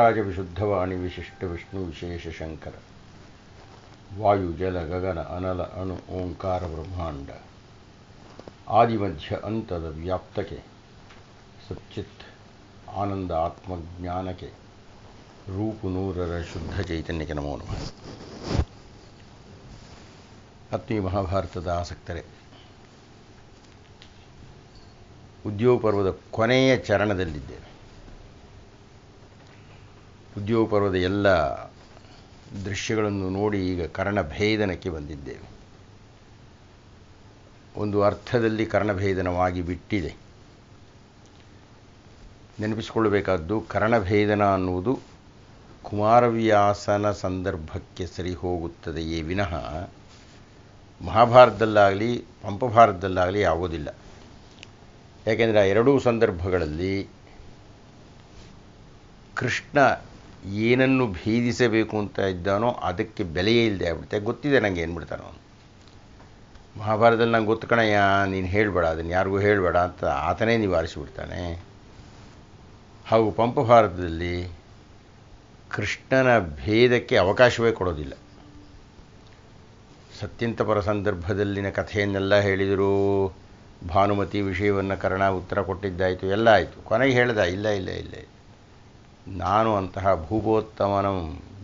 ವಾದಿರಾಜ ವಿಶುದ್ಧವಾಣಿ ವಿಶಿಷ್ಟ ವಿಷ್ಣು ವಿಶೇಷ ಶಂಕರ ವಾಯು ಜಲ ಗಗನ ಅನಲ ಅಣು ಓಂಕಾರ ಬ್ರಹ್ಮಾಂಡ ಆದಿಮಧ್ಯ ಅಂತದ ವ್ಯಾಪ್ತಕ್ಕೆ ಸಚ್ಚಿತ್ ಆನಂದ ಆತ್ಮಜ್ಞಾನಕ್ಕೆ ರೂಪು ನೂರರ ಶುದ್ಧ ಚೈತನ್ಯಕ್ಕೆ ನಮೋ ನಮಃ. ಆತ್ಮೀಯ ಮಹಾಭಾರತದ ಆಸಕ್ತರೆ, ಉದ್ಯೋಗ ಪರ್ವದ ಕೊನೆಯ ಚರಣದಲ್ಲಿದ್ದೇವೆ. ಉದ್ಯೋಗ ಪರ್ವದ ಎಲ್ಲ ದೃಶ್ಯಗಳನ್ನು ನೋಡಿ ಈಗ ಕರ್ಣಭೇದನಕ್ಕೆ ಬಂದಿದ್ದೇವೆ. ಒಂದು ಅರ್ಥದಲ್ಲಿ ಕರ್ಣಭೇದನವಾಗಿ ಬಿಟ್ಟಿದೆ. ನೆನಪಿಸಿಕೊಳ್ಳಬೇಕಾದ್ದು, ಕರ್ಣಭೇದನ ಅನ್ನುವುದು ಕುಮಾರವ್ಯಾಸನ ಸಂದರ್ಭಕ್ಕೆ ಸರಿ ಹೋಗುತ್ತದೆಯೇ ವಿನಃ ಮಹಾಭಾರತದಲ್ಲಾಗಲಿ ಪಂಪಭಾರತದಲ್ಲಾಗಲಿ ಆಗೋದಿಲ್ಲ. ಯಾಕೆಂದರೆ ಆ ಎರಡೂ ಸಂದರ್ಭಗಳಲ್ಲಿ ಕೃಷ್ಣ ಏನನ್ನು ಭೇದಿಸಬೇಕು ಅಂತ ಇದ್ದಾನೋ ಅದಕ್ಕೆ ಬೆಲೆಯೇ ಇಲ್ಲದೆ ಆಗ್ಬಿಡುತ್ತೆ. ಗೊತ್ತಿದೆ ನನಗೆ ಏನ್ಬಿಡ್ತಾನೋ ಅವನು. ಮಹಾಭಾರತದಲ್ಲಿ ನಂಗೆ ಗೊತ್ತು ಕಣಯ್ಯ, ನೀನು ಹೇಳಬೇಡ, ಅದನ್ನು ಯಾರಿಗೂ ಹೇಳಬೇಡ ಅಂತ ಆತನೇ ನಿವಾರಿಸಿಬಿಡ್ತಾನೆ. ಹಾಗೂ ಪಂಪಭಾರತದಲ್ಲಿ ಕೃಷ್ಣನ ಭೇದಕ್ಕೆ ಅವಕಾಶವೇ ಕೊಡೋದಿಲ್ಲ. ಸತ್ಯಂತಪರ ಸಂದರ್ಭದಲ್ಲಿನ ಕಥೆಯನ್ನೆಲ್ಲ ಹೇಳಿದರು. ಭಾನುಮತಿ ವಿಷಯವನ್ನು ಕರ್ಣ ಉತ್ತರ ಕೊಟ್ಟಿದ್ದಾಯಿತು, ಎಲ್ಲ ಆಯಿತು. ಕೊನೆಗೆ ಹೇಳ್ದ, ಇಲ್ಲ ಇಲ್ಲ ಇಲ್ಲ, ನಾನು ಅಂತಹ ಭೂಪೋತ್ತಮನ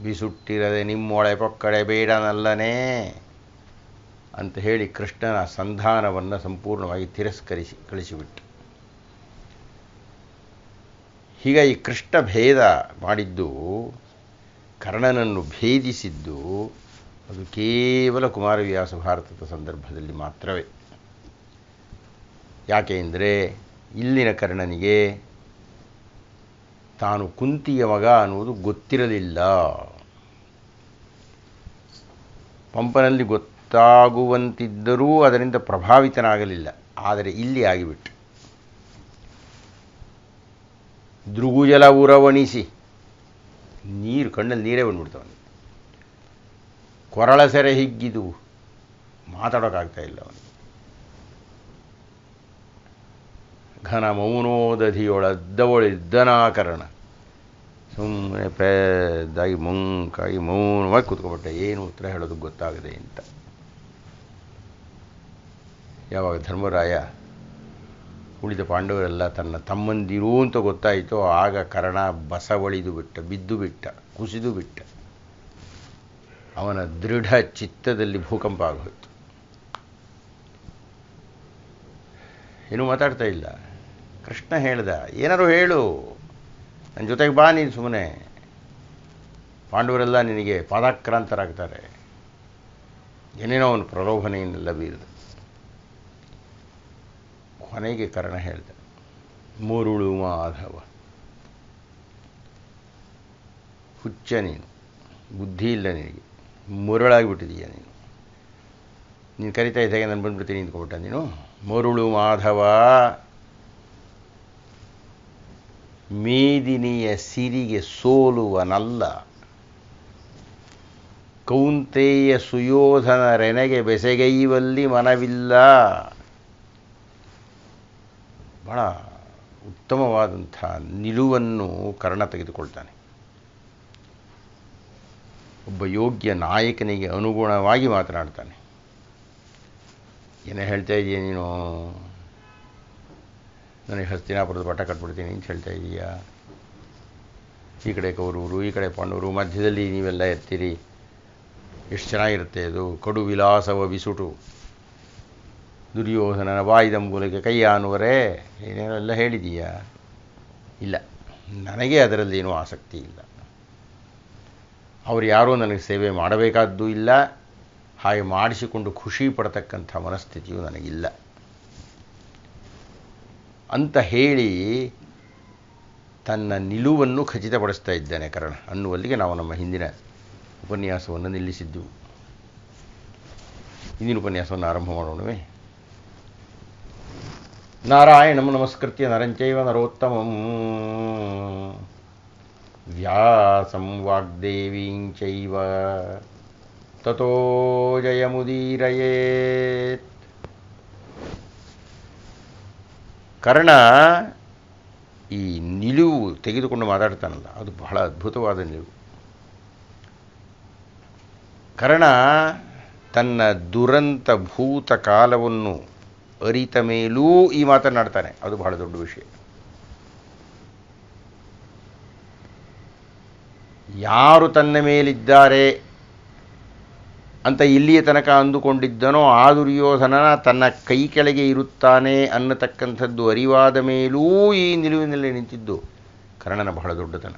ಬಿಸುಟ್ಟಿರದೆ ನಿಮ್ಮೊಳೆ ಪೊಕ್ಕಡೆ ಬೇಡನಲ್ಲನೇ ಅಂತ ಹೇಳಿ ಕೃಷ್ಣನ ಸಂಧಾನವನ್ನು ಸಂಪೂರ್ಣವಾಗಿ ತಿರಸ್ಕರಿಸಿ ಕಳಿಸಿಬಿಟ್ಟು, ಹೀಗಾಗಿ ಕೃಷ್ಣ ಭೇದ ಮಾಡಿದ್ದು, ಕರ್ಣನನ್ನು ಭೇದಿಸಿದ್ದು ಅದು ಕೇವಲ ಕುಮಾರವ್ಯಾಸ ಭಾರತದ ಸಂದರ್ಭದಲ್ಲಿ ಮಾತ್ರವೇ. ಯಾಕೆ ಅಂದರೆ ಇಲ್ಲಿನ ಕರ್ಣನಿಗೆ ತಾನು ಕುಂತಿಯ ಮಗ ಅನ್ನುವುದು ಗೊತ್ತಿರಲಿಲ್ಲ. ಪಂಪನಲ್ಲಿ ಗೊತ್ತಾಗುವಂತಿದ್ದರೂ ಅದರಿಂದ ಪ್ರಭಾವಿತನಾಗಲಿಲ್ಲ. ಆದರೆ ಇಲ್ಲಿ ಆಗಿಬಿಟ್ಟು ದೃಗುಜಲ ಉರವಣಿಸಿ, ನೀರು ಕಣ್ಣಲ್ಲಿ ನೀರೇ ಬಂದ್ಬಿಡ್ತಾವನು. ಕೊರಳ ಸೆರೆ ಹಿಗ್ಗಿದು, ಮಾತಾಡೋಕ್ಕಾಗ್ತಾ ಇಲ್ಲ ಅವನು. ಘನ ಮೌನೋದಧಿಯೊಳದ್ದವಳಿದ್ದನಾಕರಣ, ಸುಮ್ಮನೆ ಪೆದ್ದಾಗಿ ಮುಂಕಾಗಿ ಮೌನವಾಗಿ ಕೂತ್ಕೊಬಿಟ್ಟೆ, ಏನು ಉತ್ತರ ಹೇಳೋದು ಗೊತ್ತಾಗದೆ ಅಂತ. ಯಾವಾಗ ಧರ್ಮರಾಯ ಉಳಿದ ಪಾಂಡವರೆಲ್ಲ ತನ್ನ ತಮ್ಮಂದಿರು ಅಂತ ಗೊತ್ತಾಯಿತೋ ಆಗ ಕರ್ಣ ಬಸವಳಿದು ಬಿಟ್ಟ, ಬಿದ್ದು ಬಿಟ್ಟ, ಕುಸಿದು ಬಿಟ್ಟ. ಅವನ ದೃಢ ಚಿತ್ತದಲ್ಲಿ ಭೂಕಂಪ ಆಗೋಯ್ತು. ಏನೂ ಮಾತಾಡ್ತಾ ಇಲ್ಲ. ಕೃಷ್ಣ ಹೇಳ್ದ, ಏನಾರು ಹೇಳು, ನನ್ನ ಜೊತೆಗೆ ಬಾ, ನೀನು ಸುಮ್ಮನೆ. ಪಾಂಡವರೆಲ್ಲ ನಿನಗೆ ಪಾದಾಕ್ರಾಂತರಾಗ್ತಾರೆ. ಏನೇನೋ ಅವನು ಪ್ರಲೋಭನೆಯನ್ನೆಲ್ಲ ಬೀರಿದ. ಕೊನೆಗೆ ಕರ್ಣ ಹೇಳ್ದ, ಮುರುಳು ಮಾಧವ, ಹುಚ್ಚ ನೀನು, ಬುದ್ಧಿ ಇಲ್ಲ ನಿನಗೆ, ಮುರಳಾಗಿಬಿಟ್ಟಿದೀಯ ನೀನು. ನೀನು ಕರಿತಾ ಇದ್ದಾಗೆ ನಾನು ಬಂದುಬಿಡ್ತೀನಿ ನಿಂತ್ಕೊಬಿಟ್ಟ ನೀನು. ಮರುಳು ಮಾಧವ, ಮೇದಿನಿಯ ಸಿರಿಗೆ ಸೋಲುವನಲ್ಲ, ಕೌಂತೆಯ ಸುಯೋಧನ ರೆನೆಗೆ ಬೆಸೆಗೈವಲ್ಲಿ ಮನವಿಲ್ಲ. ಬಹಳ ಉತ್ತಮವಾದಂಥ ನಿಲುವನ್ನು ಕರ್ಣ ತೆಗೆದುಕೊಳ್ತಾನೆ. ಒಬ್ಬ ಯೋಗ್ಯ ನಾಯಕನಿಗೆ ಅನುಗುಣವಾಗಿ ಮಾತನಾಡ್ತಾನೆ. ಏನೇ ಹೇಳ್ತಾ ಇದೀಯ ನೀನು, ನನಗೆ ಹಸ್ತಿನಾಪುರದ ಪಟ್ಟ ಕಟ್ಬಿಡ್ತೀನಿ ಅಂತ ಹೇಳ್ತಾ ಇದೀಯಾ. ಈ ಕಡೆ ಕೌರವರು, ಈ ಕಡೆ ಪಾಂಡವರು, ಮಧ್ಯದಲ್ಲಿ ನೀವೆಲ್ಲ ಎತ್ತೀರಿ, ಎಷ್ಟು ಚೆನ್ನಾಗಿರುತ್ತೆ ಅದು. ಕಡು ವಿಲಾಸವ ಬಿಸುಟು ದುರ್ಯೋಧನನ ಬಾಯಿದ ಮೂಲಕ ಕೈಯ ಅನ್ನುವರೇ, ಏನೇನೋ ಎಲ್ಲ ಹೇಳಿದೀಯಾ. ಇಲ್ಲ, ನನಗೆ ಅದರಲ್ಲಿ ಏನೂ ಆಸಕ್ತಿ ಇಲ್ಲ. ಅವರು ಯಾರೂ ನನಗೆ ಸೇವೆ ಮಾಡಬೇಕಾದ್ದೂ ಇಲ್ಲ, ಹಾಗೆ ಮಾಡಿಸಿಕೊಂಡು ಖುಷಿ ಪಡ್ತಕ್ಕಂಥ ಮನಸ್ಥಿತಿಯೂ ನನಗಿಲ್ಲ ಅಂತ ಹೇಳಿ ತನ್ನ ನಿಲುವನ್ನು ಖಚಿತಪಡಿಸ್ತಾ ಇದ್ದಾನೆ ಕರ್ಣ ಅನ್ನುವಲ್ಲಿಗೆ ನಾವು ನಮ್ಮ ಹಿಂದಿನ ಉಪನ್ಯಾಸವನ್ನು ನಿಲ್ಲಿಸಿದ್ದೆವು. ಇಂದಿನ ಉಪನ್ಯಾಸವನ್ನು ಆರಂಭ ಮಾಡೋಣವೇ. ನಾರಾಯಣಂ ನಮಸ್ಕೃತ್ಯ ನರಂಚೈವ ನರೋತ್ತಮಂ ವ್ಯಾಸಂ ವಾಗ್ದೇವೀಂಚೈವ ತತೋ ಜಯಮುದೀರಯೇತ್. ಕರ್ಣ ಈ ನಿಲುವು ತೆಗೆದುಕೊಂಡು ಮಾತಾಡ್ತಾನಲ್ಲ, ಅದು ಬಹಳ ಅದ್ಭುತವಾದ ನಿಲುವು. ಕರ್ಣ ತನ್ನ ದುರಂತ ಭೂತ ಕಾಲವನ್ನು ಅರಿತ ಮೇಲೂ ಈ ಮಾತನಾಡ್ತಾನೆ, ಅದು ಬಹಳ ದೊಡ್ಡ ವಿಷಯ. ಯಾರು ತನ್ನ ಮೇಲಿದ್ದಾರೆ ಅಂತ ಇಲ್ಲಿಯ ತನಕ ಅಂದುಕೊಂಡಿದ್ದನೋ ಆ ದುರ್ಯೋಧನ ತನ್ನ ಕೈ ಕೆಳಗೆ ಇರುತ್ತಾನೆ ಅನ್ನತಕ್ಕಂಥದ್ದು ಅರಿವಾದ ಮೇಲೂ ಈ ನಿಲುವಿನಲ್ಲಿ ನಿಂತಿದ್ದು ಕರ್ಣನ ಬಹಳ ದೊಡ್ಡತನ.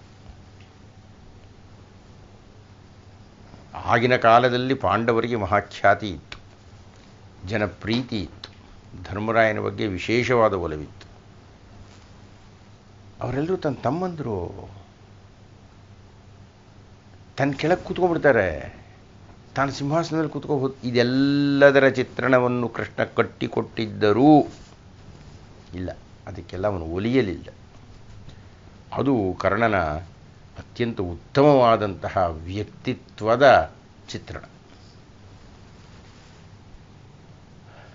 ಆಗಿನ ಕಾಲದಲ್ಲಿ ಪಾಂಡವರಿಗೆ ಮಹಾಖ್ಯಾತಿ ಇತ್ತು, ಜನಪ್ರೀತಿ ಇತ್ತು, ಧರ್ಮರಾಯನ ಬಗ್ಗೆ ವಿಶೇಷವಾದ ಒಲವಿತ್ತು. ಅವರೆಲ್ಲರೂ ತನ್ನ ತಮ್ಮಂದರು ತನ್ನ ಕೆಳಗೆ ಕೂತ್ಕೊಂಡ್ಬಿಡ್ತಾರೆ, ತಾನು ಸಿಂಹಾಸನದಲ್ಲಿ ಕೂತ್ಕೋಬಹುದು. ಇದೆಲ್ಲದರ ಚಿತ್ರಣವನ್ನು ಕೃಷ್ಣ ಕಟ್ಟಿಕೊಟ್ಟಿದ್ದರೂ ಇಲ್ಲ, ಅದಕ್ಕೆಲ್ಲ ಅವನು ಒಲಿಯಲಿಲ್ಲ. ಅದು ಕರ್ಣನ ಅತ್ಯಂತ ಉತ್ತಮವಾದಂತಹ ವ್ಯಕ್ತಿತ್ವದ ಚಿತ್ರಣ.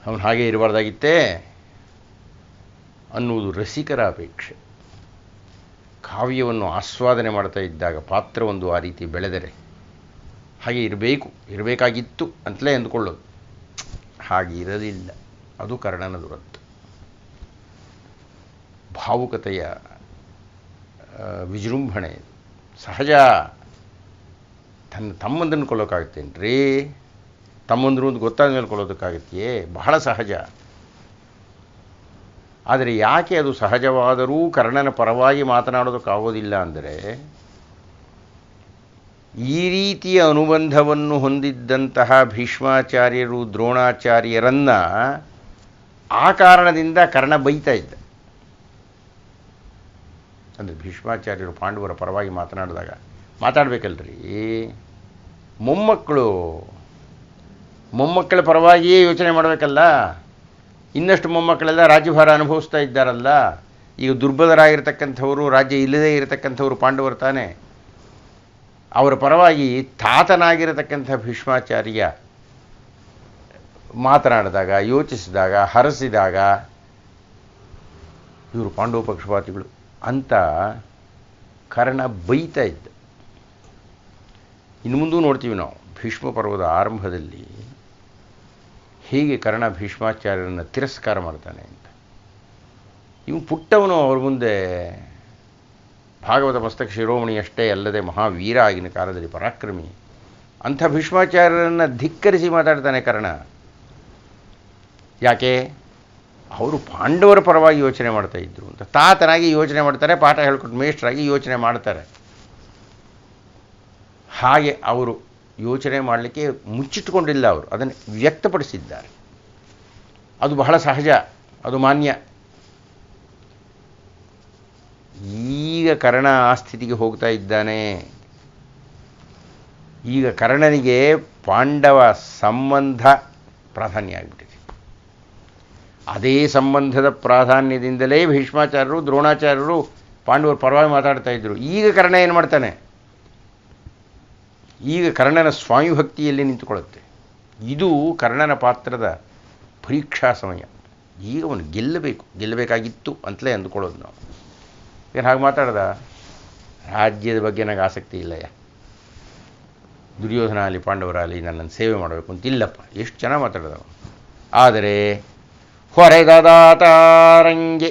ಅವನು ಹಾಗೆ ಇರಬಾರ್ದಾಗಿತ್ತೇ ಅನ್ನುವುದು ರಸಿಕರ ಅಪೇಕ್ಷೆ. ಕಾವ್ಯವನ್ನು ಆಸ್ವಾದನೆ ಮಾಡ್ತಾ ಇದ್ದಾಗ ಪಾತ್ರವೊಂದು ಆ ರೀತಿ ಬೆಳೆದರೆ ಹಾಗೆ ಇರಬೇಕಾಗಿತ್ತು ಅಂತಲೇ ಅಂದ್ಕೊಳ್ಳೋದು. ಹಾಗೆ ಇರಲಿಲ್ಲ, ಅದು ಕರ್ಣನ ದುರಂತ. ಭಾವುಕತೆಯ ವಿಜೃಂಭಣೆ ಸಹಜ. ತನ್ನ ತಮ್ಮಂದನ್ನು ಕೊಲ್ಲೋಕ್ಕಾಗುತ್ತೇನೆ ರೀ, ತಮ್ಮಂದರು ಅಂತ ಗೊತ್ತಾದ ಮೇಲೆ ಕೊಲ್ಲೋದಕ್ಕಾಗತ್ತೆಯೇ? ಬಹಳ ಸಹಜ. ಆದರೆ ಯಾಕೆ ಅದು ಸಹಜವಾದರೂ ಕರ್ಣನ ಪರವಾಗಿ ಮಾತನಾಡೋದಕ್ಕಾಗೋದಿಲ್ಲ ಅಂದರೆ, ಈ ರೀತಿಯ ಅನುಬಂಧವನ್ನು ಹೊಂದಿದ್ದಂತಹ ಭೀಷ್ಮಾಚಾರ್ಯರು ದ್ರೋಣಾಚಾರ್ಯರನ್ನು ಆ ಕಾರಣದಿಂದ ಕರ್ಣ ಬೈತಾ ಇದ್ದ. ಅಂದರೆ ಭೀಷ್ಮಾಚಾರ್ಯರು ಪಾಂಡವರ ಪರವಾಗಿ ಮಾತನಾಡಿದಾಗ ಮಾತಾಡಬೇಕಲ್ರಿ, ಮೊಮ್ಮಕ್ಕಳ ಪರವಾಗಿಯೇ ಯೋಚನೆ ಮಾಡಬೇಕಲ್ಲ. ಇನ್ನಷ್ಟು ಮೊಮ್ಮಕ್ಕಳೆಲ್ಲ ರಾಜ್ಯಭಾರ ಅನುಭವಿಸ್ತಾ ಇದ್ದಾರಲ್ಲ. ಈಗ ದುರ್ಬಲರಾಗಿರ್ತಕ್ಕಂಥವರು, ರಾಜ್ಯ ಇಲ್ಲದೇ ಇರತಕ್ಕಂಥವರು ಪಾಂಡವರು ತಾನೆ. ಅವರ ಪರವಾಗಿ ತಾತನಾಗಿರತಕ್ಕಂಥ ಭೀಷ್ಮಾಚಾರ್ಯ ಮಾತನಾಡಿದಾಗ, ಯೋಚಿಸಿದಾಗ, ಹರಸಿದಾಗ ಇವರು ಪಾಂಡವ ಪಕ್ಷಪಾತಿಗಳು ಅಂತ ಕರ್ಣ ಬೈತಾ ಇದ್ದ. ಇನ್ನು ಮುಂದೂ ನೋಡ್ತೀವಿ ನಾವು ಭೀಷ್ಮ ಪರ್ವದ ಆರಂಭದಲ್ಲಿ ಹೇಗೆ ಕರ್ಣ ಭೀಷ್ಮಾಚಾರ್ಯರನ್ನು ತಿರಸ್ಕಾರ ಮಾಡ್ತಾನೆ ಅಂತ. ಇವನು ಪುಟ್ಟವನು, ಅವ್ರ ಮುಂದೆ ಭಾಗವತ ಮಸ್ತಕ ಶಿರೋಮಣಿಯಷ್ಟೇ ಅಲ್ಲದೆ ಮಹಾವೀರ ಆಗಿನ ಕಾಲದಲ್ಲಿ ಪರಾಕ್ರಮಿ. ಅಂಥ ಭೀಷ್ಮಾಚಾರ್ಯರನ್ನು ಧಿಕ್ಕರಿಸಿ ಮಾತಾಡ್ತಾನೆ ಕರ್ಣ. ಯಾಕೆ? ಅವರು ಪಾಂಡವರ ಪರವಾಗಿ ಯೋಚನೆ ಮಾಡ್ತಾ ಇದ್ರು ಅಂತ. ತಾತನಾಗಿ ಯೋಚನೆ ಮಾಡ್ತಾರೆ, ಪಾಠ ಹೇಳ್ಕೊಟ್ಟು ಮೇಷ್ಟ್ರಾಗಿ ಯೋಚನೆ ಮಾಡ್ತಾರೆ. ಹಾಗೆ ಅವರು ಯೋಚನೆ ಮಾಡಲಿಕ್ಕೆ ಮುಚ್ಚಿಟ್ಕೊಂಡಿಲ್ಲ, ಅವರು ಅದನ್ನು ವ್ಯಕ್ತಪಡಿಸಿದ್ದಾರೆ. ಅದು ಬಹಳ ಸಹಜ, ಅದು ಮಾನ್ಯ. ಈಗ ಕರ್ಣ ಆ ಸ್ಥಿತಿಗೆ ಹೋಗ್ತಾ ಇದ್ದಾನೆ. ಈಗ ಕರ್ಣನಿಗೆ ಪಾಂಡವ ಸಂಬಂಧ ಪ್ರಾಧಾನ್ಯ ಆಗಿಬಿಟ್ಟಿದೆ. ಅದೇ ಸಂಬಂಧದ ಪ್ರಾಧಾನ್ಯದಿಂದಲೇ ಭೀಷ್ಮಾಚಾರ್ಯರು ದ್ರೋಣಾಚಾರ್ಯರು ಪಾಂಡವರ ಪರವಾಗಿ ಮಾತಾಡ್ತಾ ಇದ್ರು. ಈಗ ಕರ್ಣ ಏನು ಮಾಡ್ತಾನೆ? ಈಗ ಕರ್ಣನ ಸ್ವಾಮಿಭಕ್ತಿಯಲ್ಲಿ ನಿಂತುಕೊಳ್ಳುತ್ತೆ. ಇದು ಕರ್ಣನ ಪಾತ್ರದ ಪರೀಕ್ಷಾ ಸಮಯ. ಈಗ ಅವನು ಗೆಲ್ಲಬೇಕಾಗಿತ್ತು ಅಂತಲೇ ಅಂದ್ಕೊಳ್ಳೋದು ನಾವು. ಏನು ಹಾಗೆ ಮಾತಾಡ್ದ? ರಾಜ್ಯದ ಬಗ್ಗೆ ನನಗೆ ಆಸಕ್ತಿ ಇಲ್ಲಯ್ಯ, ದುರ್ಯೋಧನ ಆಗಲಿ ಪಾಂಡವರಾಗಲಿ ನನ್ನನ್ನು ಸೇವೆ ಮಾಡಬೇಕು ಅಂತಿಲ್ಲಪ್ಪ. ಎಷ್ಟು ಚೆನ್ನಾಗಿ ಮಾತಾಡ್ದ ಅವನು. ಆದರೆ ಹೊರೆದಾತಾರಂಗೆ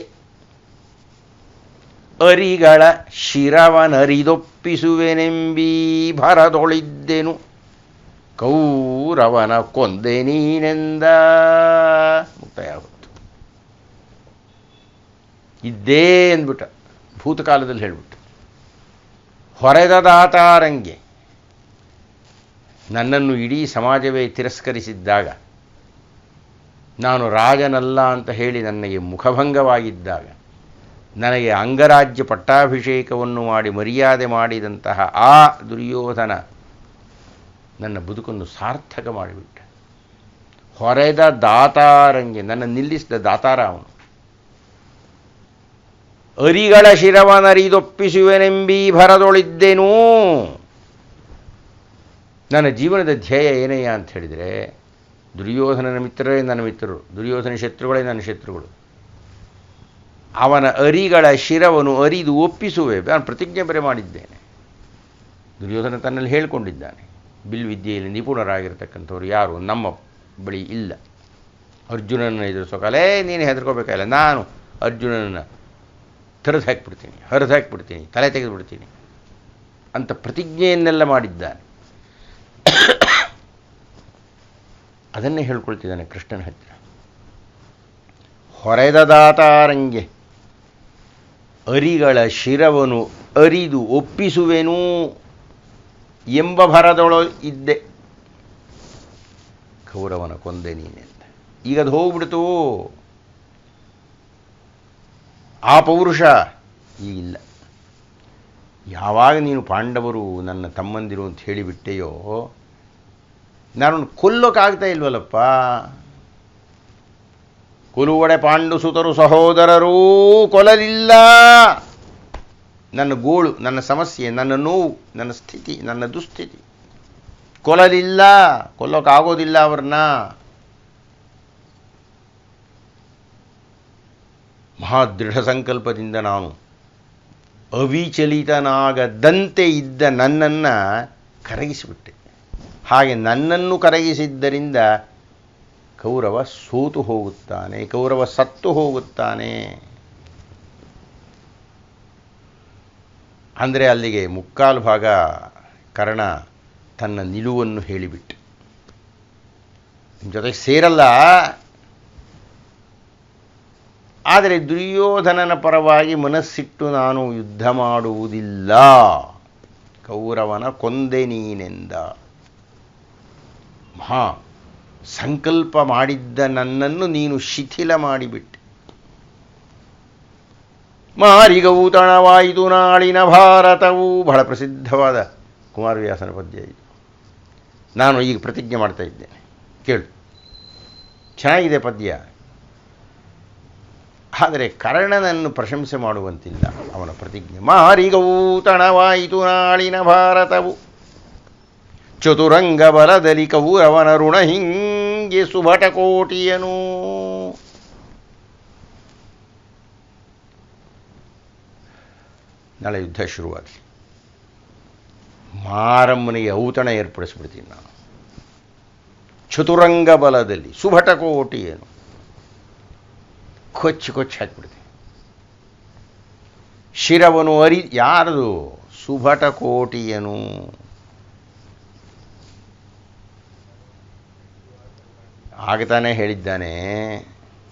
ಅರಿಗಳ ಶಿರವನರಿದೊಪ್ಪಿಸುವೆನೆಂಬೀ ಭರದೊಳಿದ್ದೆನು ಕೌರವನ ಕೊಂದೆ ನೀನೆಂದ. ಮುಕ್ತಾಯ ಆಗುತ್ತೆ. ಇದ್ದೇ ಅಂದ್ಬಿಟ್ಟ, ಭೂತಕಾಲದಲ್ಲಿ ಹೇಳ್ಬಿಟ್ಟು. ಹೊರೆದ ದಾತಾರಂಗೆ, ನನ್ನನ್ನು ಇಡೀ ಸಮಾಜವೇ ತಿರಸ್ಕರಿಸಿದ್ದಾಗ, ನಾನು ರಾಜನಲ್ಲ ಅಂತ ಹೇಳಿ ನನಗೆ ಮುಖಭಂಗವಾಗಿದ್ದಾಗ, ನನಗೆ ಅಂಗರಾಜ್ಯ ಪಟ್ಟಾಭಿಷೇಕವನ್ನು ಮಾಡಿ ಮರ್ಯಾದೆ ಮಾಡಿದಂತಹ ಆ ದುರ್ಯೋಧನ ನನ್ನ ಬದುಕನ್ನು ಸಾರ್ಥಕ ಮಾಡಿಬಿಟ್ಟ. ಹೊರೆದ ದಾತಾರಂಗೆ, ನನ್ನ ನಿಲ್ಲಿಸಿದ ದಾತಾರ ಅವನು. ಅರಿಗಳ ಶಿರವನರಿದೊಪ್ಪಿಸುವೆನೆಂಬೀ ಭರದೊಳಿದ್ದೇನೂ. ನನ್ನ ಜೀವನದ ಧ್ಯೇಯ ಏನಯ್ಯ ಅಂತ ಹೇಳಿದರೆ, ದುರ್ಯೋಧನನ ಮಿತ್ರರೇ ನನ್ನ ಮಿತ್ರರು, ದುರ್ಯೋಧನ ಶತ್ರುಗಳೇ ನನ್ನ ಶತ್ರುಗಳು. ಅವನ ಅರಿಗಳ ಶಿರವನ್ನು ಅರಿದು ಒಪ್ಪಿಸುವೆ. ನಾನು ಪ್ರತಿಜ್ಞೆ ಬೇರೆ ಮಾಡಿದ್ದೇನೆ. ದುರ್ಯೋಧನ ತನ್ನಲ್ಲಿ ಹೇಳಿಕೊಂಡಿದ್ದಾನೆ, ಬಿಲ್ವಿದ್ಯೆಯಲ್ಲಿ ನಿಪುಣರಾಗಿರ್ತಕ್ಕಂಥವ್ರು ಯಾರು ನಮ್ಮ ಬಳಿ ಇಲ್ಲ. ಅರ್ಜುನನ ಎದುರಿಸೋಕಾಲೇ ನೀನು ಹೆದರ್ಕೋಬೇಕಾಗಿಲ್ಲ, ನಾನು ಅರ್ಜುನನನ್ನು ಹರಿದು ಹಾಕಿಬಿಡ್ತೀನಿ, ತಲೆ ತೆಗೆದುಬಿಡ್ತೀನಿ ಅಂತ ಪ್ರತಿಜ್ಞೆಯನ್ನೆಲ್ಲ ಮಾಡಿದ್ದಾನೆ. ಅದನ್ನೇ ಹೇಳ್ಕೊಳ್ತಿದ್ದಾನೆ ಕೃಷ್ಣನ ಹತ್ತಿರ. ಹೊರೆದ ದಾತಾರಂಗೆ ಅರಿಗಳ ಶಿರವನು ಅರಿದು ಒಪ್ಪಿಸುವೆನು ಎಂಬ ಭರದೊಳಗಿದ್ದೆ. ಕೌರವನ ಕೊಂದೆ ನೀನೆಂದ. ಈಗ ಅದು ಹೋಗ್ಬಿಡ್ತು. ಆ ಪೌರುಷ ಈಗಿಲ್ಲ. ಯಾವಾಗ ನೀನು ಪಾಂಡವರು ನನ್ನ ತಮ್ಮಂದಿರು ಅಂತ ಹೇಳಿಬಿಟ್ಟೆಯೋ, ನಾನು ಕೊಲ್ಲೋಕ್ಕಾಗ್ತಾ ಇಲ್ವಲ್ಲಪ್ಪ. ಕೊಲುವಡೆ ಪಾಂಡು ಸುತರು ಸಹೋದರರೂ ಕೊಲ್ಲಲಿಲ್ಲ. ನನ್ನ ಗೋಳು, ನನ್ನ ಸಮಸ್ಯೆ, ನನ್ನ ನೋವು, ನನ್ನ ಸ್ಥಿತಿ, ನನ್ನ ದುಸ್ಥಿತಿ ಕೊಲ್ಲಲಿಲ್ಲ, ಕೊಲ್ಲೋಕ್ಕಾಗೋದಿಲ್ಲ ಅವ್ರನ್ನ. ಮಹಾದೃಢ ಸಂಕಲ್ಪದಿಂದ ನಾನು ಅವಿಚಲಿತನಾಗದಂತೆ ಇದ್ದ ನನ್ನನ್ನು ಕರಗಿಸಿಬಿಟ್ಟೆ. ಹಾಗೆ ನನ್ನನ್ನು ಕರಗಿಸಿದ್ದರಿಂದ ಕೌರವ ಸೋತು ಹೋಗುತ್ತಾನೆ, ಕೌರವ ಸತ್ತು ಹೋಗುತ್ತಾನೆ. ಅಂದರೆ ಅಲ್ಲಿಗೆ ಮುಕ್ಕಾಲು ಭಾಗ ಕರ್ಣ ತನ್ನ ನಿಲುವನ್ನು ಹೇಳಿಬಿಟ್ಟು, ನಿಮ್ಮ ಜೊತೆಗೆ ಸೇರಲ್ಲ, ಆದರೆ ದುರ್ಯೋಧನನ ಪರವಾಗಿ ಮನಸ್ಸಿಟ್ಟು ನಾನು ಯುದ್ಧ ಮಾಡುವುದಿಲ್ಲ, ಕೌರವನ ಕೊಂದೆ ನೀನೆಂದ. ಮಹಾ ಸಂಕಲ್ಪ ಮಾಡಿದ್ದ ನನ್ನನ್ನು ನೀನು ಶಿಥಿಲ ಮಾಡಿಬಿಟ್ಟೆ. ಮಾರಿಗೌತಣವಾಯಿತು ನಾಳಿನ ಭಾರತವು. ಬಹಳ ಪ್ರಸಿದ್ಧವಾದ ಕುಮಾರವ್ಯಾಸನ ಪದ್ಯ ಇದು. ನಾನು ಈಗ ಪ್ರತಿಜ್ಞೆ ಮಾಡ್ತಾ ಇದ್ದೇನೆ, ಕೇಳು. ಚೆನ್ನಾಗಿದೆ ಪದ್ಯ. ಆದರೆ ಕರ್ಣನನ್ನು ಪ್ರಶಂಸೆ ಮಾಡುವಂತಿಲ್ಲ ಅವನ ಪ್ರತಿಜ್ಞೆ. ಮಾರಿಗೌತಣವಾಯಿತು ನಾಳಿನ ಭಾರತವು, ಚತುರಂಗ ಬಲದಲ್ಲಿ ಕೌರವನ ಋಣ ಹಿಂಗೆ ಸುಭಟಕೋಟಿಯನು. ನಾಳೆ ಯುದ್ಧ ಶುರುವಾಗಲಿ, ಮಾರಮ್ಮನಿಗೆ ಔತಣ ಏರ್ಪಡಿಸ್ಬಿಡ್ತೀನಿ ನಾನು. ಚತುರಂಗ ಬಲದಲ್ಲಿ ಸುಭಟಕೋಟಿಯನು, ಕೊಚ್ಚಿ ಹಾಕಿಬಿಡ್ತೀನಿ. ಶಿರವನು ಯಾರದು? ಸುಭಟಕೋಟಿಯನು. ಆಗತಾನೆ ಹೇಳಿದ್ದಾನೆ,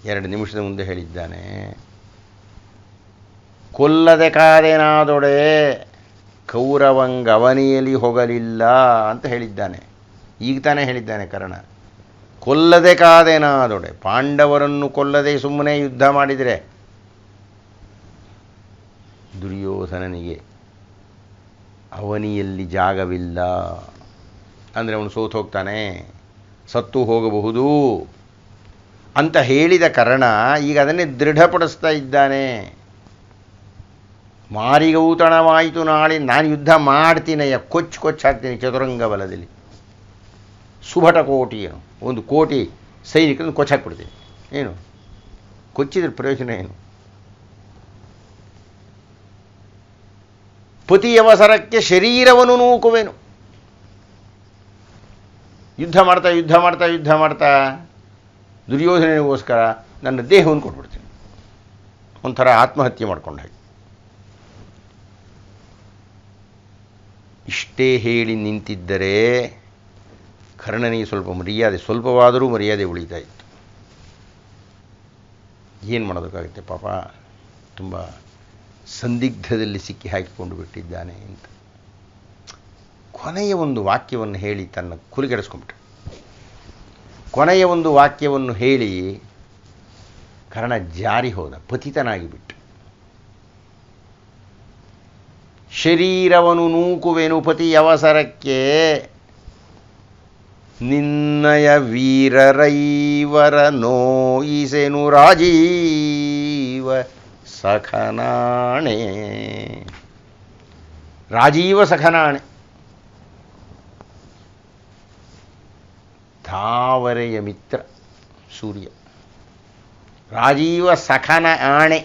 2 ನಿಮಿಷದ ಮುಂದೆ ಹೇಳಿದ್ದಾನೆ, ಕೊಲ್ಲದೆ ಕಾದೆನಾದೊಡೆ ಕೌರವಂಗವನಿಯಲಿ ಹೋಗಲಿಲ್ಲ ಅಂತ ಹೇಳಿದ್ದಾನೆ. ಈಗ ತಾನೇ ಹೇಳಿದ್ದಾನೆ ಕರ್ಣ. ಕೊಲ್ಲದೆ ಕಾದೆನಾದೊಡೆ, ಪಾಂಡವರನ್ನು ಕೊಲ್ಲದೆ ಸುಮ್ಮನೆ ಯುದ್ಧ ಮಾಡಿದರೆ ದುರ್ಯೋಧನನಿಗೆ ಅವನಿಯಲ್ಲಿ ಜಾಗವಿಲ್ಲ. ಅಂದರೆ ಅವನು ಸೋತು ಹೋಗ್ತಾನೆ, ಸತ್ತು ಹೋಗಬಹುದು ಅಂತ ಹೇಳಿದ ಕರ್ಣ ಈಗ ಅದನ್ನೇ ದೃಢಪಡಿಸ್ತಾ ಇದ್ದಾನೆ. ಮಾರಿಗೌತಣವಾಯಿತು ನಾಳೆ, ನಾನು ಯುದ್ಧ ಮಾಡ್ತೀನಯ್ಯ, ಕೊಚ್ಚಾಕ್ತೀನಿ ಚತುರಂಗ ಬಲದಲ್ಲಿ. ಸುಭಟಕೋಟಿಯನು, ಒಂದು ಕೋಟಿ ಸೈನಿಕರನ್ನು ಕೊಚ್ಚಾಕ್ಬಿಡ್ತೀನಿ. ಏನು ಕೊಚ್ಚಿದ್ರೆ ಪ್ರಯೋಜನ ಏನು? ಪತಿಯವಸರಕ್ಕೆ ಶರೀರವನ್ನು ನೂಕುವೆನು. ಯುದ್ಧ ಮಾಡ್ತಾ ದುರ್ಯೋಧನನಿಗೋಸ್ಕರ ನನ್ನ ದೇಹವನ್ನು ಕೊಟ್ಬಿಡ್ತೀನಿ. ಒಂಥರ ಆತ್ಮಹತ್ಯೆ ಮಾಡ್ಕೊಂಡ ಹಾಗೆ. ಇಷ್ಟೇ ಹೇಳಿ ನಿಂತಿದ್ದರೆ ಕರ್ಣನಿಗೆ ಸ್ವಲ್ಪವಾದರೂ ಮರ್ಯಾದೆ ಉಳಿತಾ ಇತ್ತು. ಏನು ಮಾಡೋದಕ್ಕಾಗುತ್ತೆ ಪಾಪ, ತುಂಬ ಸಂದಿಗ್ಧದಲ್ಲಿ ಸಿಕ್ಕಿ ಹಾಕಿಕೊಂಡು ಬಿಟ್ಟಿದ್ದಾನೆ ಅಂತ. ಕೊನೆಯ ಒಂದು ವಾಕ್ಯವನ್ನು ಹೇಳಿ ತನ್ನ ಕುಲಿಗೆಡಿಸ್ಕೊಂಡ್ಬಿಟ್ಟ. ಕೊನೆಯ ಒಂದು ವಾಕ್ಯವನ್ನು ಹೇಳಿ ಕರ್ಣ ಜಾರಿ ಹೋದ, ಪತಿತನಾಗಿಬಿಟ್ಟು. ಶರೀರವನ್ನು ನೂಕುವೆನು ಪತಿಯವಸರಕ್ಕೆ, ನಿನ್ನಯ ವೀರರೈವರ ನೋಯಿಸೆನು ರಾಜೀವ ಸಖನಾಣೆ. ರಾಜೀವ ಸಖನಾಣೆ, ತಾವರೆಯ ಮಿತ್ರ ಸೂರ್ಯ. ರಾಜೀವ ಸಖನ ಆಣೆ,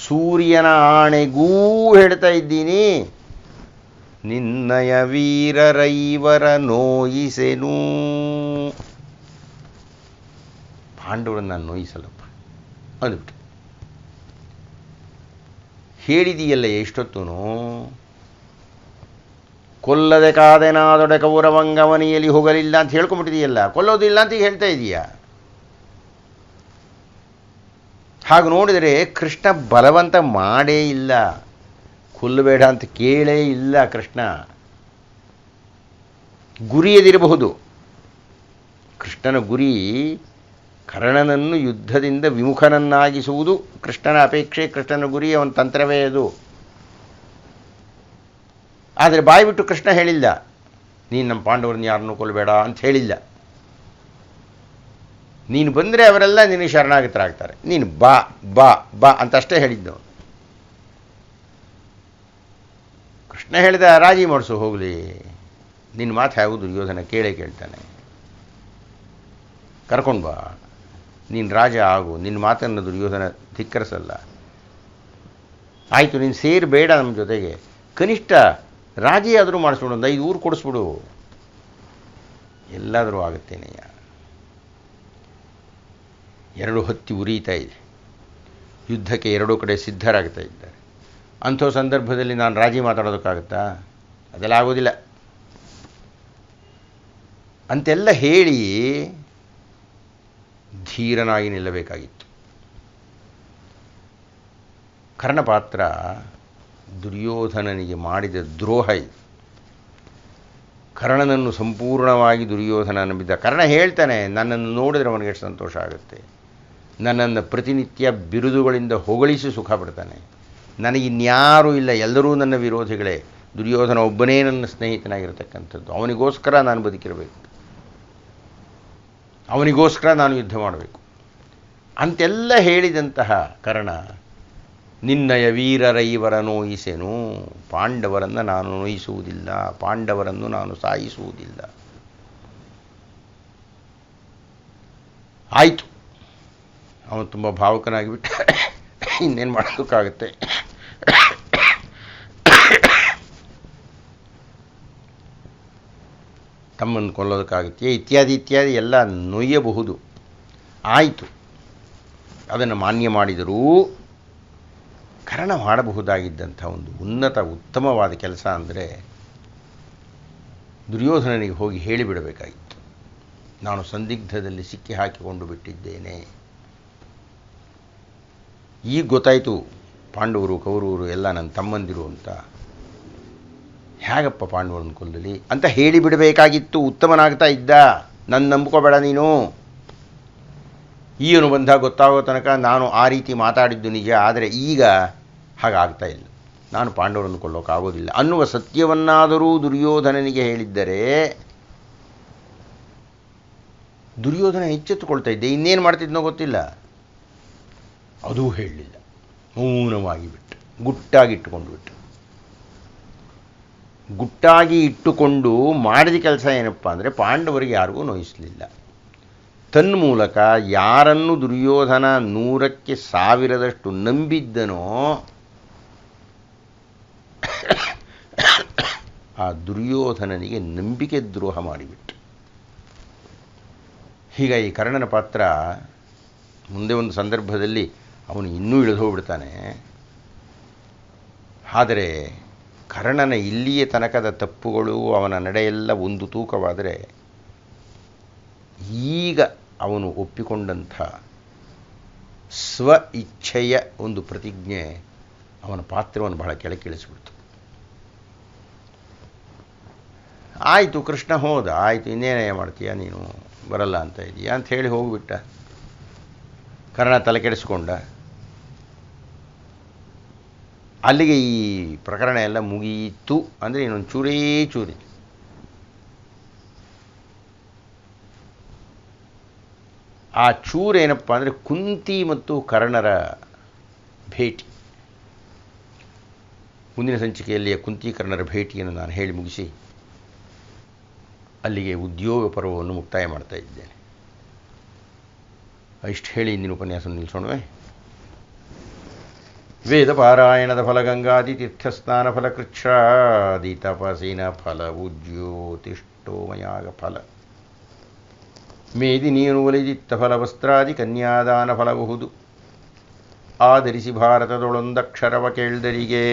ಸೂರ್ಯನ ಆಣೆಗೂ ಹೇಳ್ತಾ ಇದ್ದೀನಿ, ನಿನ್ನಯ ವೀರರೈವರ ನೋಯಿಸೆನು. ಪಾಂಡವರನ್ನು ನಾನು ನೋಯಿಸಲ್ಲಪ್ಪ ಅಂದ್ಬಿಟ್ಟು ಹೇಳಿದೀಯಲ್ಲ ಎಷ್ಟೊತ್ತೂ. ಕೊಲ್ಲದೆ ಕಾದೆನಾದೊಡೆ ಕೌರವಂಗವನಿಯಲ್ಲಿ ಹೋಗಲಿಲ್ಲ ಅಂತ ಹೇಳ್ಕೊಂಬಿಟ್ಟಿದೆಯಲ್ಲ, ಕೊಲ್ಲೋದಿಲ್ಲ ಅಂತ ಹೇಳ್ತಾ ಇದೀಯಾ. ಹಾಗೆ ನೋಡಿದರೆ ಕೃಷ್ಣ ಬಲವಂತ ಮಾಡೇ ಇಲ್ಲ, ಕೊಲ್ಲಬೇಡ ಅಂತ ಕೇಳೇ ಇಲ್ಲ. ಕೃಷ್ಣ ಗುರಿಯದಿರಬಹುದು. ಕೃಷ್ಣನ ಗುರಿ ಕರ್ಣನನ್ನು ಯುದ್ಧದಿಂದ ವಿಮುಖನನ್ನಾಗಿಸುವುದು ಕೃಷ್ಣನ ಅಪೇಕ್ಷೆ, ಕೃಷ್ಣನ ಗುರಿ, ಅವನ ತಂತ್ರವೇ ಅದು. ಆದರೆ ಬಾಯ್ಬಿಟ್ಟು ಕೃಷ್ಣ ಹೇಳಿಲ್ಲ, ನೀನು ನಮ್ಮ ಪಾಂಡವರನ್ನ ಯಾರನ್ನೂ ಕೊಲ್ಲಬೇಡ ಅಂತ ಹೇಳಿಲ್ಲ. ನೀನು ಬಂದರೆ ಅವರೆಲ್ಲ ನಿನಗೆ ಶರಣಾಗತರಾಗ್ತಾರೆ, ನೀನು ಬಾ ಬಾ ಬಾ ಅಂತಷ್ಟೇ ಹೇಳಿದ್ದು. ಕೃಷ್ಣ ಹೇಳಿದ, ರಾಜಿ ಮಾಡಿಸು ಹೋಗಲಿ, ನಿನ್ನ ಮಾತು ಹೇಗೂ ದುರ್ಯೋಧನ ಕೇಳೇ ಕೇಳ್ತಾನೆ, ಕರ್ಕೊಂಡು ಬಾ, ನೀನು ರಾಜ ಆಗು, ನಿನ್ನ ಮಾತನ್ನು ದುರ್ಯೋಧನ ಧಿಕ್ಕರಿಸಲ್ಲ. ಆಯಿತು, ನೀನು ಸೇರಬೇಡ ನಮ್ಮ ಜೊತೆಗೆ, ಕನಿಷ್ಠ ರಾಜಿ ಆದರೂ ಮಾಡಿಸ್ಬಿಡು, ಒಂದು 5 ಊರು ಕೊಡಿಸ್ಬಿಡು, ಎಲ್ಲಾದರೂ ಆಗುತ್ತೇನೆಯ. 2 ಹತ್ತಿ ಉರಿತಾ ಇದೆ, ಯುದ್ಧಕ್ಕೆ 2 ಕಡೆ ಸಿದ್ಧರಾಗ್ತಾ ಇದ್ದಾರೆ. ಅಂಥ ಸಂದರ್ಭದಲ್ಲಿ ನಾನು ರಾಜಿ ಮಾತಾಡೋದಕ್ಕಾಗುತ್ತಾ? ಅದೆಲ್ಲ ಆಗೋದಿಲ್ಲ ಅಂತೆಲ್ಲ ಹೇಳಿ ಧೀರನಾಗಿ ನಿಲ್ಲಬೇಕಾಗಿತ್ತು. ಕರ್ಣಪಾತ್ರ ದುರ್ಯೋಧನನಿಗೆ ಮಾಡಿದ ದ್ರೋಹ ಇದು. ಕರ್ಣನನ್ನು ಸಂಪೂರ್ಣವಾಗಿ ದುರ್ಯೋಧನ ನಂಬಿದ್ದ. ಕರ್ಣ ಹೇಳ್ತಾನೆ, ನನ್ನನ್ನು ನೋಡಿದರೆ ಅವನಿಗೆ ಎಷ್ಟು ಸಂತೋಷ ಆಗುತ್ತೆ, ನನ್ನನ್ನು ಪ್ರತಿನಿತ್ಯ ಬಿರುದುಗಳಿಂದ ಹೊಗಳಿಸಿ ಸುಖ ಪಡ್ತಾನೆ, ನನಗಿನ್ಯಾರೂ ಇಲ್ಲ, ಎಲ್ಲರೂ ನನ್ನ ವಿರೋಧಿಗಳೇ, ದುರ್ಯೋಧನ ಒಬ್ಬನೇ ನನ್ನ ಸ್ನೇಹಿತನಾಗಿರತಕ್ಕಂಥದ್ದು, ಅವನಿಗೋಸ್ಕರ ನಾನು ಬದುಕಿರಬೇಕು, ಅವನಿಗೋಸ್ಕರ ನಾನು ಯುದ್ಧ ಮಾಡಬೇಕು ಅಂತೆಲ್ಲ ಹೇಳಿದಂತಹ ಕರ್ಣ, ನಿನ್ನಯ ವೀರರೈವರ ನೋಯಿಸೆನು, ಪಾಂಡವರನ್ನು ನಾನು ನೋಯಿಸುವುದಿಲ್ಲ, ಪಾಂಡವರನ್ನು ನಾನು ಸಾಯಿಸುವುದಿಲ್ಲ. ಆಯಿತು, ಅವನು ತುಂಬ ಭಾವುಕನಾಗಿಬಿಟ್ಟ, ಇನ್ನೇನು ಮಾಡೋದಕ್ಕಾಗುತ್ತೆ. ತಮ್ಮನ್ನು ಕೊಲ್ಲೋದಕ್ಕಾಗುತ್ತೆ ಇತ್ಯಾದಿ ಇತ್ಯಾದಿ ಎಲ್ಲ ನೊಯ್ಯಬಹುದು. ಆಯಿತು, ಅದನ್ನು ಮಾನ್ಯ ಮಾಡಿದರೂ ಕರ್ಣ ಮಾಡಬಹುದಾಗಿದ್ದಂಥ ಒಂದು ಉತ್ತಮವಾದ ಕೆಲಸ ಅಂದರೆ ದುರ್ಯೋಧನನಿಗೆ ಹೋಗಿ ಹೇಳಿಬಿಡಬೇಕಾಗಿತ್ತು, ನಾನು ಸಂದಿಗ್ಧದಲ್ಲಿ ಸಿಕ್ಕಿ ಹಾಕಿಕೊಂಡು ಬಿಟ್ಟಿದ್ದೇನೆ. ಈಗ ಗೊತ್ತಾಯಿತು ಪಾಂಡವರು ಕೌರವರು ಎಲ್ಲ ನನ್ನ ತಮ್ಮಂದಿರು ಅಂತ, ಹೇಗಪ್ಪ ಪಾಂಡವರನ್ನು ಕೊಲ್ಲಲಿ ಅಂತ ಹೇಳಿಬಿಡಬೇಕಾಗಿತ್ತು. ಉತ್ತಮನಾಗ್ತಾ ಇದ್ದ, ನನ್ನ ನಂಬ್ಕೋಬೇಡ ನೀನು, ಈ ಅನುಬಂಧ ಗೊತ್ತಾಗೋ ತನಕ ನಾನು ಆ ರೀತಿ ಮಾತಾಡಿದ್ದು ನಿಜ, ಆದರೆ ಈಗ ಹಾಗಾಗ್ತಾ ಇಲ್ಲ, ನಾನು ಪಾಂಡವರನ್ನು ಕೊಲ್ಲೋಕ್ಕಾಗೋದಿಲ್ಲ ಅನ್ನುವ ಸತ್ಯವನ್ನಾದರೂ ದುರ್ಯೋಧನನಿಗೆ ಹೇಳಿದ್ದರೆ ದುರ್ಯೋಧನ ಎಚ್ಚೆತ್ತುಕೊಳ್ತಾ ಇದ್ದೆ, ಇನ್ನೇನು ಮಾಡ್ತಿದ್ನೋ ಗೊತ್ತಿಲ್ಲ. ಅದೂ ಹೇಳಲಿಲ್ಲ, ಮೌನವಾಗಿ ಬಿಟ್ಟು ಗುಟ್ಟಾಗಿಟ್ಟುಕೊಂಡು ಬಿಟ್ಟು. ಗುಟ್ಟಾಗಿ ಇಟ್ಟುಕೊಂಡು ಮಾಡಿದ ಕೆಲಸ ಏನಪ್ಪ ಅಂದರೆ ಪಾಂಡವರಿಗೆ ಯಾರಿಗೂ ನೋಯಿಸಲಿಲ್ಲ. ತನ್ಮೂಲಕ ಯಾರನ್ನು ದುರ್ಯೋಧನ 100ಕ್ಕೆ 1000ದಷ್ಟು ನಂಬಿದ್ದನೋ ಆ ದುರ್ಯೋಧನನಿಗೆ ನಂಬಿಕೆ ದ್ರೋಹ ಮಾಡಿಬಿಟ್ಟು. ಹೀಗಾಗಿ ಕರ್ಣನ ಪಾತ್ರ ಮುಂದೆ ಒಂದು ಸಂದರ್ಭದಲ್ಲಿ ಅವನು ಇನ್ನೂ ಇಳಿದು ಹೋಗ್ಬಿಡ್ತಾನೆ. ಆದರೆ ಕರ್ಣನ ಇಲ್ಲಿಯ ತನಕದ ತಪ್ಪುಗಳು, ಅವನ ನಡೆಯೆಲ್ಲ ಒಂದು ತೂಕವಾದರೆ, ಈಗ ಅವನು ಒಪ್ಪಿಕೊಂಡಂಥ ಸ್ವ ಇಚ್ಛೆಯ ಒಂದು ಪ್ರತಿಜ್ಞೆ ಅವನ ಪಾತ್ರವನ್ನು ಬಹಳ ಕೆಳಗಿಳಿಸ್ಬಿಡ್ತು. ಆಯಿತು, ಕೃಷ್ಣ ಹೋದ, ಆಯಿತು, ಇನ್ನೇನೇ ಮಾಡ್ತೀಯ ನೀನು, ಬರಲ್ಲ ಅಂತ ಇದೆಯಾ ಅಂತ ಹೇಳಿ ಹೋಗಿಬಿಟ್ಟ. ಕರ್ಣ ತಲೆ ಕೆಡಿಸ್ಕೊಂಡ. ಅಲ್ಲಿಗೆ ಈ ಪ್ರಕರಣ ಎಲ್ಲ ಮುಗಿಯಿತು. ಅಂದರೆ ಇನ್ನೊಂದು ಚೂರೇ ಚೂರಿ. ಆ ಚೂರೇನಪ್ಪ ಅಂದರೆ ಕುಂತಿ ಮತ್ತು ಕರ್ಣರ ಭೇಟಿ. ಮುಂದಿನ ಸಂಚಿಕೆಯಲ್ಲಿ ಕುಂತಿ ಕರ್ಣರ ಭೇಟಿಯನ್ನು ನಾನು ಹೇಳಿ ಮುಗಿಸಿ ಅಲ್ಲಿಗೆ ಉದ್ಯೋಗ ಪರ್ವವನ್ನು ಮುಕ್ತಾಯ ಮಾಡ್ತಾ ಇದ್ದೇನೆ. ಇಷ್ಟು ಹೇಳಿ ಇಂದಿನ ಉಪನ್ಯಾಸ ನಿಲ್ಲಿಸೋಣವೇ? ವೇದಪಾರಾಯಣದ ಫಲ ಗಂಗಾದಿ ತೀರ್ಥಸ್ನಾನ ಫಲ ಕೃಚ್ಛ್ರಾದಿ ತಪಸಿನ ಫಲವು ಜ್ಯೋತಿಷ್ಠೋಮಯಾಗ ಫಲ ಮೇದಿ ನೀರು ಒಲಿದಿತ್ತ ಫಲ ವಸ್ತ್ರಾದಿ ಕನ್ಯಾದಾನ ಫಲಬಹುದು ಆಧರಿಸಿ ಭಾರತದೊಳೊಂದಕ್ಷರವ ಕೇಳ್ದರಿಗೆ